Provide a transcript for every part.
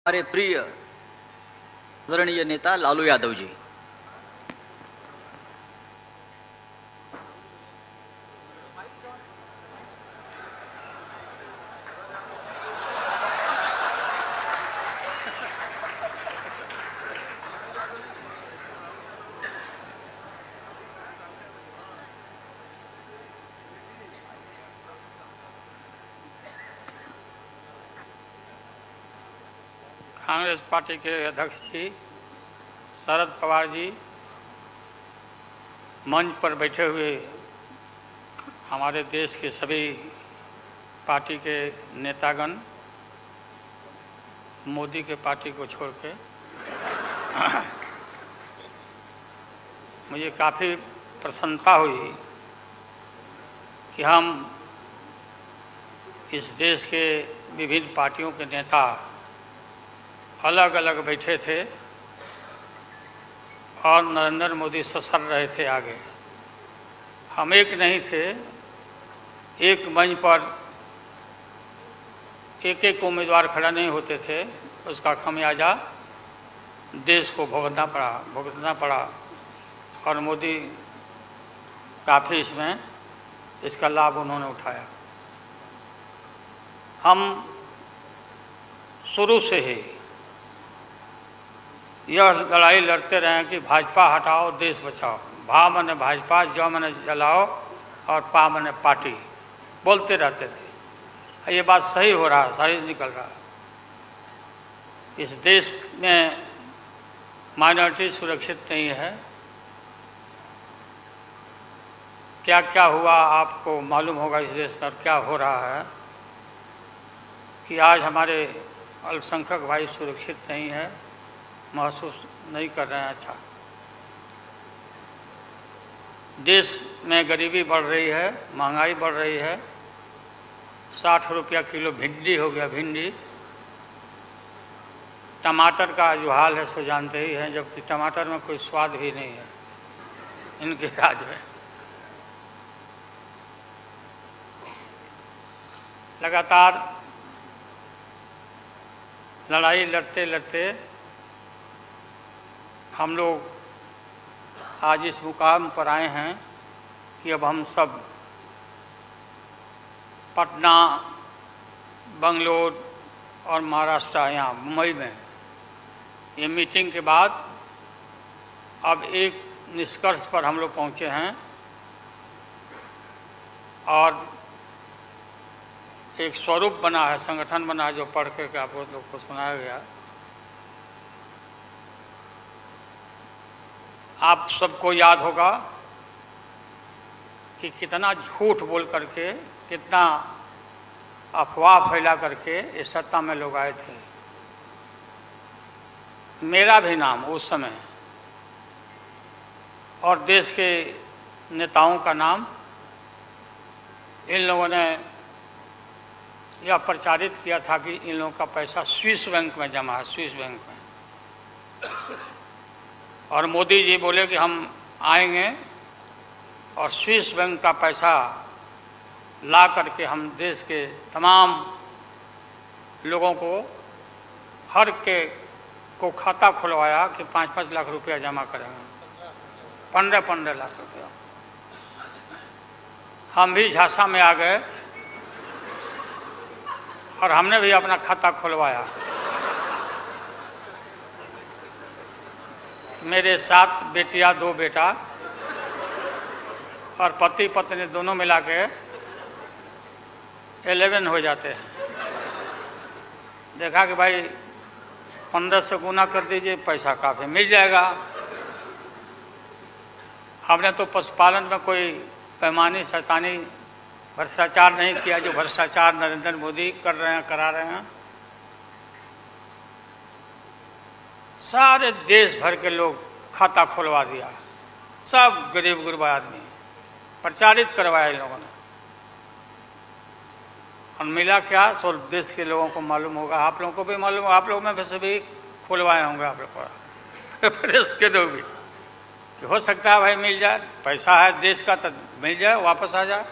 हमारे प्रिय आदरणीय नेता लालू यादव जी। कांग्रेस पार्टी के अध्यक्ष जी शरद पवार जी, मंच पर बैठे हुए हमारे देश के सभी पार्टी के नेतागण, मोदी के पार्टी को छोड़ के मुझे काफ़ी प्रसन्नता हुई कि हम इस देश के विभिन्न पार्टियों के नेता अलग अलग बैठे थे और नरेंद्र मोदी ससर रहे थे आगे। हम एक नहीं थे, एक मंच पर एक एक उम्मीदवार खड़ा नहीं होते थे। उसका खमियाजा देश को भुगतना पड़ा और मोदी काफ़ी इसका लाभ उन्होंने उठाया। हम शुरू से ही यह लड़ाई लड़ते रहे कि भाजपा हटाओ देश बचाओ। भा मने भाजपा, ज मने जलाओ और पा मने पार्टी, बोलते रहते थे। ये बात सही हो रहा, सही निकल रहा। इस देश में माइनॉरिटी सुरक्षित नहीं है। क्या क्या हुआ आपको मालूम होगा इस देश में, क्या हो रहा है कि आज हमारे अल्पसंख्यक भाई सुरक्षित नहीं है, महसूस नहीं कर रहे हैं। अच्छा, देश में गरीबी बढ़ रही है, महंगाई बढ़ रही है। 60 रुपया किलो भिंडी हो गया, भिंडी। टमाटर का जो हाल है सो जानते ही हैं, जबकि टमाटर में कोई स्वाद भी नहीं है इनके राज में। लगातार लड़ाई लड़ते लड़ते हम लोग आज इस मुकाम पर आए हैं कि अब हम सब पटना, बंगलोर और महाराष्ट्र, यहाँ मुंबई में ये मीटिंग के बाद अब एक निष्कर्ष पर हम लोग पहुँचे हैं और एक स्वरूप बना है, संगठन बना है, जो पढ़ करके आप लोग को सुनाया गया। आप सबको याद होगा कि कितना झूठ बोल करके, कितना अफवाह फैला करके इस सत्ता में लोग आए थे। मेरा भी नाम उस समय और देश के नेताओं का नाम, इन लोगों ने यह प्रचारित किया था कि इन लोगों का पैसा स्विस बैंक में जमा है, स्विस बैंक में। और मोदी जी बोले कि हम आएंगे और स्विस बैंक का पैसा ला करके हम देश के तमाम लोगों को, हर के को खाता खुलवाया कि 5-5 लाख रुपया जमा करेंगे, 15-15 लाख रुपया। हम भी झांसा में आ गए और हमने भी अपना खाता खुलवाया। मेरे 7 बेटियां, 2 बेटा और पति पत्नी दोनों मिला के 11 हो जाते हैं। देखा कि भाई 15 से गुना कर दीजिए, पैसा काफ़ी मिल जाएगा। हमने तो पशुपालन में कोई पैमानी शैतानी भ्रष्टाचार नहीं किया, जो भ्रष्टाचार नरेंद्र मोदी कर रहे हैं, करा रहे हैं। सारे देश भर के लोग खाता खुलवा दिया, सब गरीब गुरबा आदमी प्रचारित करवाया इन लोगों ने। और मिला क्या, सो देश के लोगों को मालूम होगा, आप लोगों को भी मालूम, आप लोगों में वैसे भी खुलवाए होंगे, आप लोग प्रेस के लोग भी, कि हो सकता है भाई मिल जाए, पैसा है देश का तो मिल जाए, वापस आ जाए।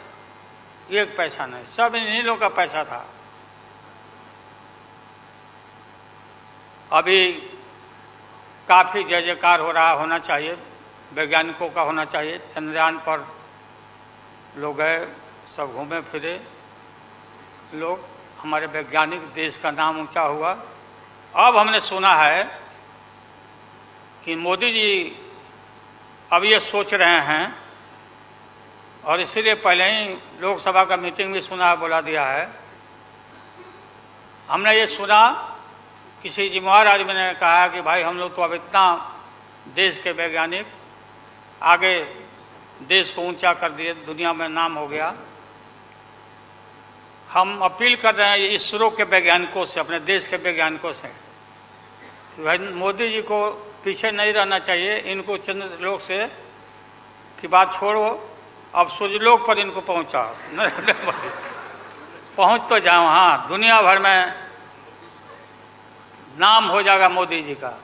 एक पैसा नहीं, सब इन्हीं लोगों का पैसा था। अभी काफ़ी जय जयकार होना चाहिए, वैज्ञानिकों का होना चाहिए। चंद्रयान पर लोग गए, सब घूमे फिरे लोग, हमारे वैज्ञानिक, देश का नाम ऊंचा हुआ। अब हमने सुना है कि मोदी जी अब ये सोच रहे हैं, और इसीलिए पहले ही लोकसभा का मीटिंग भी सुना, बुला दिया है। हमने ये सुना, किसी जिम्मेवार आदमी ने कहा कि भाई हम लोग तो अब इतना देश के वैज्ञानिक आगे देश को ऊंचा कर दिए, दुनिया में नाम हो गया। हम अपील कर रहे हैं इसरो के वैज्ञानिकों से, अपने देश के वैज्ञानिकों से, कि भाई मोदी जी को पीछे नहीं रहना चाहिए। इनको चंद्रलोक से की बात छोड़ो, अब सूर्यलोक पर इनको पहुंचाओ। नरेंद्र मोदी पहुंच तो जाओ, हाँ, दुनिया भर में नाम हो जाएगा मोदी जी का।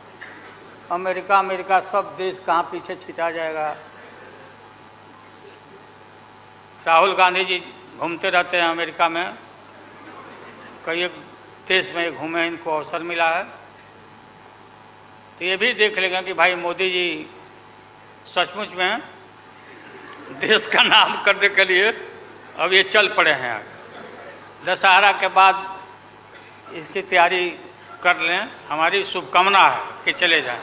अमेरिका सब देश कहाँ पीछे छिटा जाएगा। राहुल गांधी जी घूमते रहते हैं अमेरिका में, कई एक देश में घूमे, इनको अवसर मिला है। तो ये भी देख लेंगे कि भाई मोदी जी सचमुच में देश का नाम करने के लिए अब ये चल पड़े हैं। दशहरा के बाद इसकी तैयारी कर लें, हमारी शुभकामना है कि चले जाएं।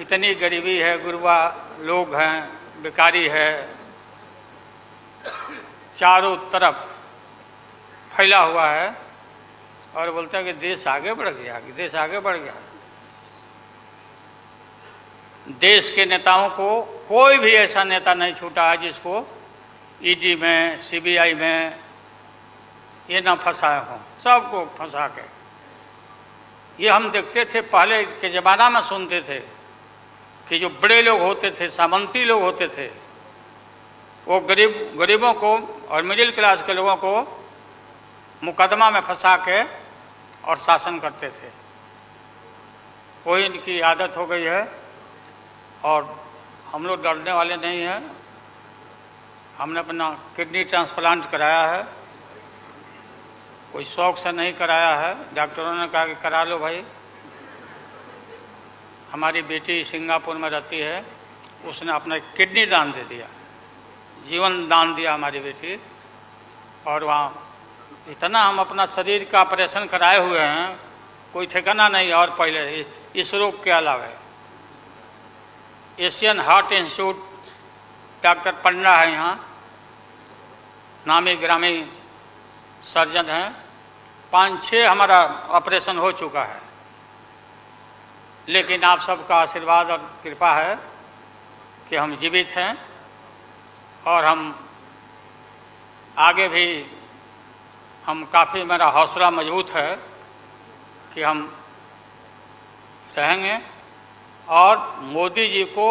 इतनी गरीबी है, गुरबा लोग हैं, बेकारी है, चारों तरफ फैला हुआ है, और बोलता है कि देश आगे बढ़ गया, कि देश आगे बढ़ गया। देश के नेताओं को कोई भी ऐसा नेता नहीं छूटा है जिसको ईडी में, सीबीआई में ये ना फंसाए हों, सबको फंसा के। ये हम देखते थे, पहले के ज़माना में सुनते थे कि जो बड़े लोग होते थे, सामंती लोग होते थे, वो गरीबों को और मिडिल क्लास के लोगों को मुकदमा में फंसा के और शासन करते थे। वही इनकी आदत हो गई है, और हम लोग डरने वाले नहीं हैं। हमने अपना किडनी ट्रांसप्लांट कराया है, कोई शौक से नहीं कराया है। डॉक्टरों ने कहा कि करा लो भाई। हमारी बेटी सिंगापुर में रहती है, उसने अपना किडनी दान दे दिया, जीवन दान दिया हमारी बेटी। और वहाँ इतना हम अपना शरीर का ऑपरेशन कराए हुए हैं, कोई ठिकाना नहीं। और पहले इस रोग के अलावा एशियन हार्ट इंस्टीट्यूट, डॉक्टर पंडा है यहाँ, नामी ग्रामी सर्जन हैं। 5-6 हमारा ऑपरेशन हो चुका है, लेकिन आप सबका आशीर्वाद और कृपा है कि हम जीवित हैं, और हम आगे भी काफ़ी, मेरा हौसला मजबूत है कि हम रहेंगे, और मोदी जी को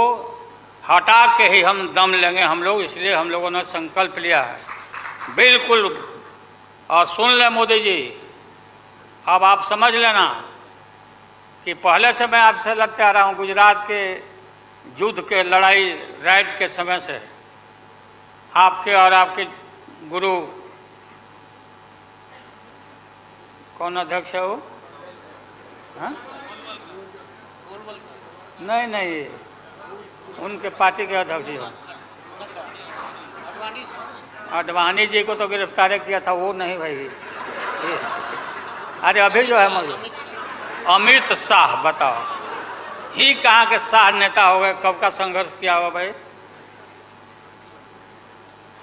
हटा के ही हम दम लेंगे हम लोग। इसलिए हम लोगों ने संकल्प लिया है, बिल्कुल। और सुन ले मोदी जी, अब आप समझ लेना कि पहले से मैं आपसे लड़ते आ रहा हूँ, गुजरात के युद्ध के लड़ाई राइट के समय से, आपके और आपके गुरु, कौन अध्यक्ष है वो? हाँ? नहीं, उनके पार्टी के अध्यक्ष हैं। अडवाणी जी को तो गिरफ्तार किया था, वो नहीं भाई। अरे अभी जो है मौजूद अमित शाह, बताओ ही कहाँ के शाह नेता हो गए, कब का संघर्ष किया हुआ भाई।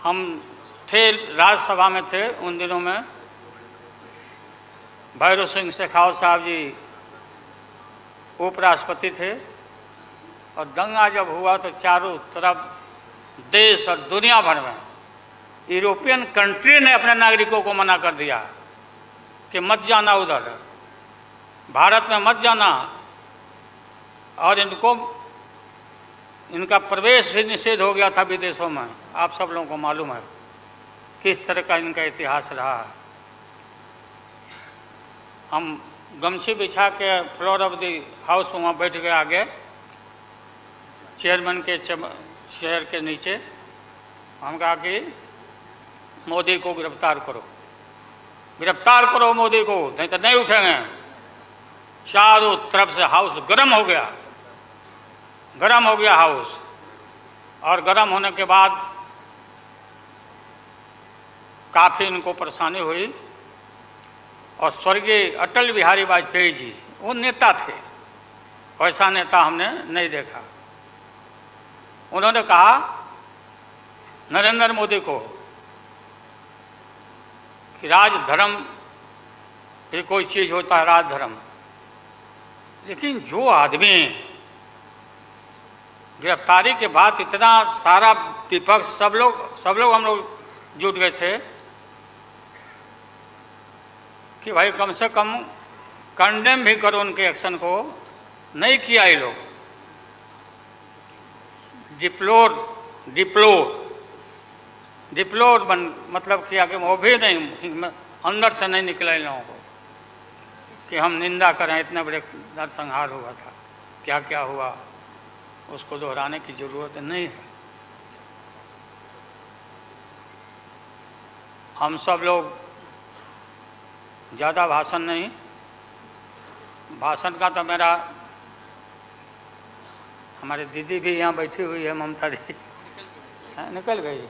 हम थे राज्यसभा में थे उन दिनों में, भैरव सिंह शेखावत साहब जी उपराष्ट्रपति थे, और दंगा जब हुआ तो चारों तरफ देश और दुनिया भर में यूरोपियन कंट्री ने अपने नागरिकों को मना कर दिया कि मत जाना उधर, भारत में मत जाना, और इनका प्रवेश भी निषेध हो गया था विदेशों में। आप सब लोगों को मालूम है किस तरह का इनका इतिहास रहा है। हम गमछी बिछा के फ्लोर ऑफ द हाउस में वहाँ बैठ गए आगे, चेयरमैन के चेयर के नीचे। हम कहा कि मोदी को गिरफ्तार करो, गिरफ्तार करो मोदी को, नहीं तो नहीं उठेंगे। चारों तरफ से हाउस गर्म हो गया, गर्म हो गया हाउस। और गर्म होने के बाद काफ़ी इनको परेशानी हुई। और स्वर्गीय अटल बिहारी वाजपेयी जी, वो नेता थे, वैसा नेता हमने नहीं देखा। उन्होंने कहा नरेंद्र मोदी को कि राजधर्म भी कोई चीज़ होता है, राजधर्म। लेकिन जो आदमी गिरफ्तारी के बाद इतना सारा विपक्ष सब लोग हम लोग जुट गए थे कि भाई कम से कम कंडेम भी करो उनके एक्शन को, नहीं किया ये लोग। डिप्लोर मतलब किया कि वो भी नहीं, अंदर से नहीं निकला इन लोगों को कि हम निंदा करें, इतने बड़े नरसंहार हुआ था, क्या क्या हुआ उसको दोहराने की जरूरत नहीं है। हम सब लोग ज़्यादा भाषण नहीं, भाषण का तो मेरा, हमारी दीदी भी यहाँ बैठी हुई है, ममता दी निकल गई।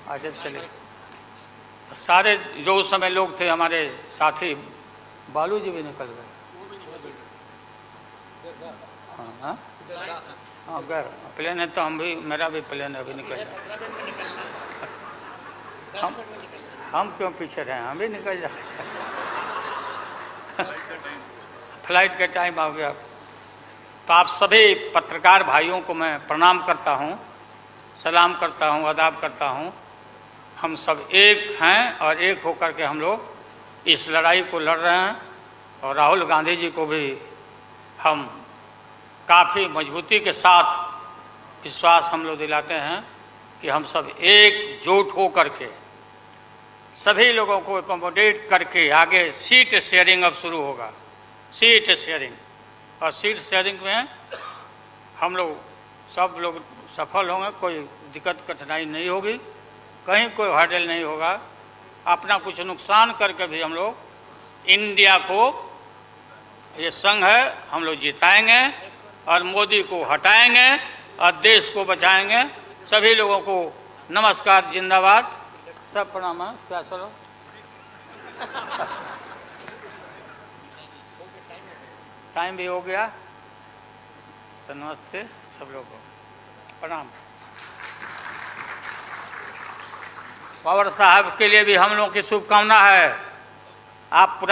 अच्छा चले, तो सारे जो उस समय लोग थे हमारे साथी, बालू जी भी निकल गए। हाँ हाँ गए, प्लेन है तो हम भी, मेरा भी प्लेन अभी निकल जाए। हम क्यों पीछे रहे, हम भी निकल जाते। फ्लाइट का टाइम आ गया। तो आप सभी पत्रकार भाइयों को मैं प्रणाम करता हूँ, सलाम करता हूँ, आदाब करता हूँ। हम सब एक हैं और एक होकर के हम लोग इस लड़ाई को लड़ रहे हैं। और राहुल गांधी जी को भी हम काफ़ी मजबूती के साथ विश्वास हम लोग दिलाते हैं कि हम सब एकजुट हो करके सभी लोगों को एकोमोडेट करके आगे सीट शेयरिंग अब शुरू होगा, सीट शेयरिंग। और सीट शेयरिंग में हम लोग सब लोग सफल होंगे, कोई दिक्कत कठिनाई नहीं होगी, कहीं कोई हर्डल नहीं होगा। अपना कुछ नुकसान करके भी हम लोग इंडिया को, ये संघ है, हम लोग जिताएंगे और मोदी को हटाएंगे और देश को बचाएंगे। सभी लोगों को नमस्कार, जिंदाबाद, सब प्रणाम है। क्या चलो टाइम भी हो गया, तो नमस्ते सब लोगों को, प्रणाम। पवार साहब के लिए भी हम लोगों की शुभकामना है। आप पुराना